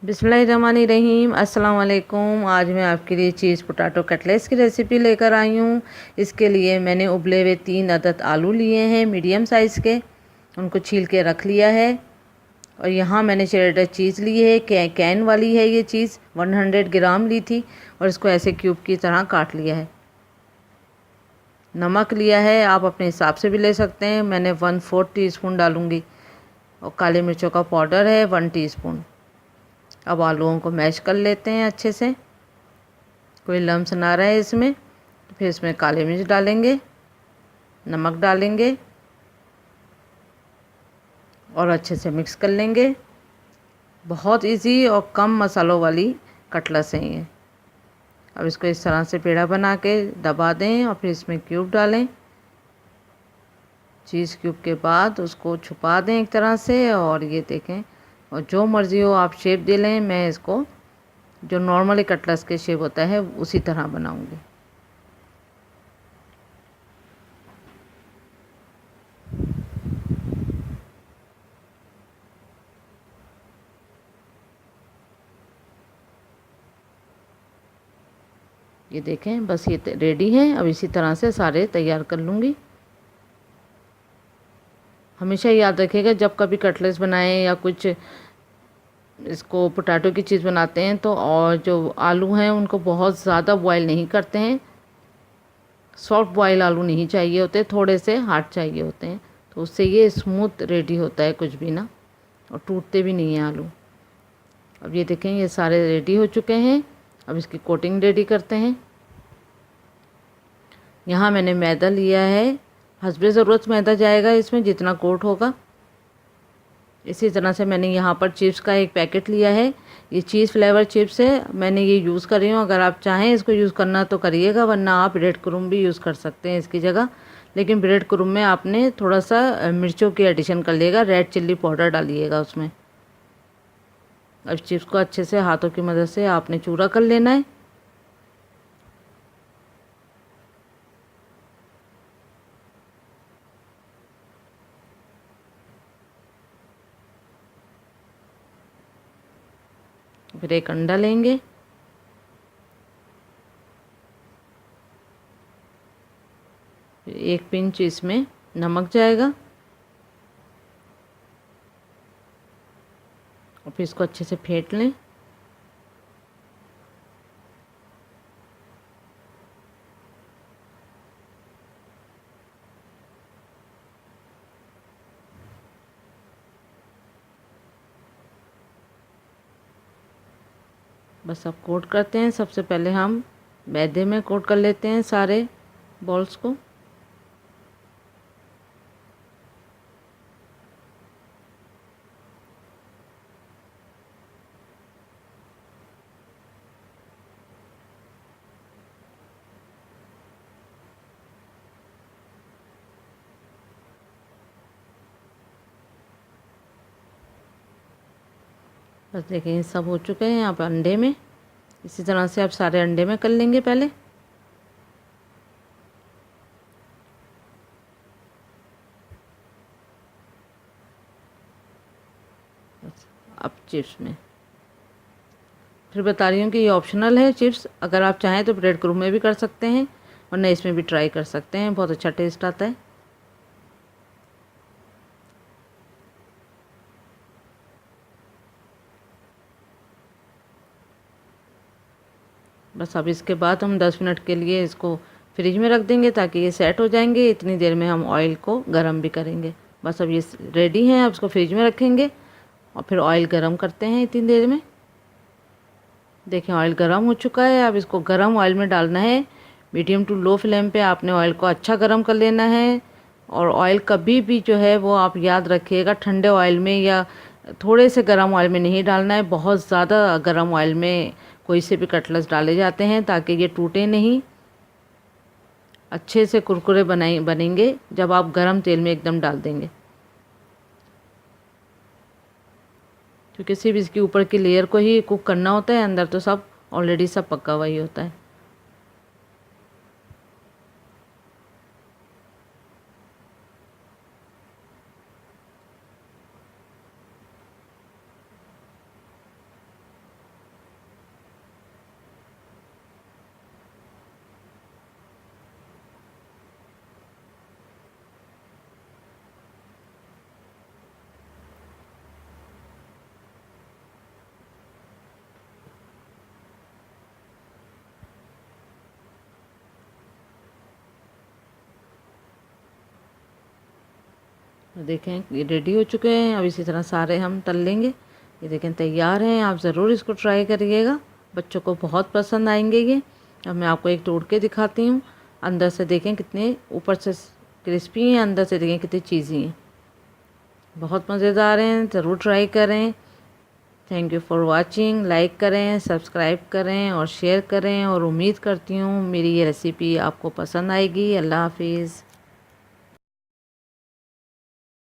बिस्मिल्लाहिर्रहमानिर्रहीम। अस्सलाम वालेकुम। आज मैं आपके लिए चीज़ पोटैटो कटलेट्स की रेसिपी लेकर आई हूँ। इसके लिए मैंने उबले हुए 3 अदद आलू लिए हैं मीडियम साइज़ के, उनको छील के रख लिया है। और यहाँ मैंने शेडर चीज़ ली है, कैन वाली है ये चीज़, 100 ग्राम ली थी और इसको ऐसे क्यूब की तरह काट लिया है। नमक लिया है, आप अपने हिसाब से भी ले सकते हैं, मैंने 1/4 टीस्पून डालूँगी। और काली मिर्चों का पाउडर है 1 टीस्पून। अब आलूओं को मैश कर लेते हैं अच्छे से, कोई लम्स ना रहे इसमें। तो फिर इसमें काली मिर्च डालेंगे, नमक डालेंगे और अच्छे से मिक्स कर लेंगे। बहुत इजी और कम मसालों वाली कटलेट्स हैं ये। अब इसको इस तरह से पेड़ा बना के दबा दें और फिर इसमें क्यूब डालें। चीज़ क्यूब के बाद उसको छुपा दें एक तरह से, और ये देखें, और जो मर्ज़ी हो आप शेप दे लें। मैं इसको जो नॉर्मली कटलेट्स के शेप होता है उसी तरह बनाऊंगी। ये देखें, बस ये रेडी हैं। अब इसी तरह से सारे तैयार कर लूँगी। हमेशा याद रखिएगा जब कभी कटलेट्स बनाएं या कुछ इसको पोटैटो की चीज़ बनाते हैं तो, और जो आलू हैं उनको बहुत ज़्यादा बॉईल नहीं करते हैं। सॉफ्ट बॉयल आलू नहीं चाहिए होते, थोड़े से हार्ड चाहिए होते हैं, तो उससे ये स्मूथ रेडी होता है कुछ भी ना, और टूटते भी नहीं हैं आलू। अब ये देखें, ये सारे रेडी हो चुके हैं। अब इसकी कोटिंग रेडी करते हैं। यहाँ मैंने मैदा लिया है, हस्बे ज़रूरत मैदा जाएगा इसमें जितना कोट होगा। इसी तरह से मैंने यहाँ पर चिप्स का एक पैकेट लिया है। ये चीज़ फ्लेवर चिप्स है, मैंने ये यूज़ कर रही हूँ। अगर आप चाहें इसको यूज़ करना तो करिएगा, वरना आप ब्रेड क्रूम भी यूज़ कर सकते हैं इसकी जगह। लेकिन ब्रेड क्रूम में आपने थोड़ा सा मिर्चों की एडिशन कर लिएगा, रेड चिल्ली पाउडर डालिएगा उसमें। अब चिप्स को अच्छे से हाथों की मदद से आपने चूरा कर लेना है। फिर एक अंडा लेंगे, एक पिंच इसमें नमक जाएगा, और फिर इसको अच्छे से फेंट लें। बस अब कोट करते हैं। सबसे पहले हम मैदे में कोट कर लेते हैं सारे बॉल्स को। बस देखिए सब हो चुके हैं। आप अंडे में इसी तरह से आप सारे अंडे में कर लेंगे पहले। बस अब चिप्स में, फिर बता रही हूँ कि ये ऑप्शनल है चिप्स। अगर आप चाहें तो ब्रेड क्रूम में भी कर सकते हैं, वरना इसमें भी ट्राई कर सकते हैं, बहुत अच्छा टेस्ट आता है। बस अब इसके बाद हम 10 मिनट के लिए इसको फ्रिज में रख देंगे ताकि ये सेट हो जाएंगे। इतनी देर में हम ऑयल को गरम भी करेंगे। बस अब ये रेडी हैं, अब इसको फ्रिज में रखेंगे और फिर ऑयल गरम करते हैं इतनी देर में। देखें ऑयल गरम हो चुका है। अब इसको गरम ऑयल में डालना है। मीडियम टू लो फ्लेम पे आपने ऑयल को अच्छा गरम कर लेना है। और ऑयल कभी भी जो है वो आप याद रखिएगा, ठंडे ऑयल में या थोड़े से गरम ऑयल में नहीं डालना है। बहुत ज़्यादा गरम ऑयल में कोई से भी कटलेट्स डाले जाते हैं ताकि ये टूटे नहीं, अच्छे से कुरकुरे बनेंगे जब आप गरम तेल में एकदम डाल देंगे। क्योंकि सिर्फ इसके ऊपर की लेयर को ही कुक करना होता है, अंदर तो सब ऑलरेडी सब पका हुआ ही होता है। तो देखें ये रेडी हो चुके हैं। अब इसी तरह सारे हम तल लेंगे। ये देखें तैयार हैं। आप ज़रूर इसको ट्राई करिएगा, बच्चों को बहुत पसंद आएंगे ये। अब मैं आपको एक तोड़ के दिखाती हूँ। अंदर से देखें कितने ऊपर से क्रिस्पी हैं, अंदर से देखें कितनी चीज़ी हैं, बहुत मज़ेदार हैं। ज़रूर ट्राई करें। Thank you for watching. Like करें, सब्सक्राइब करें और शेयर करें, और उम्मीद करती हूँ मेरी ये रेसिपी आपको पसंद आएगी। अल्लाह हाफिज़।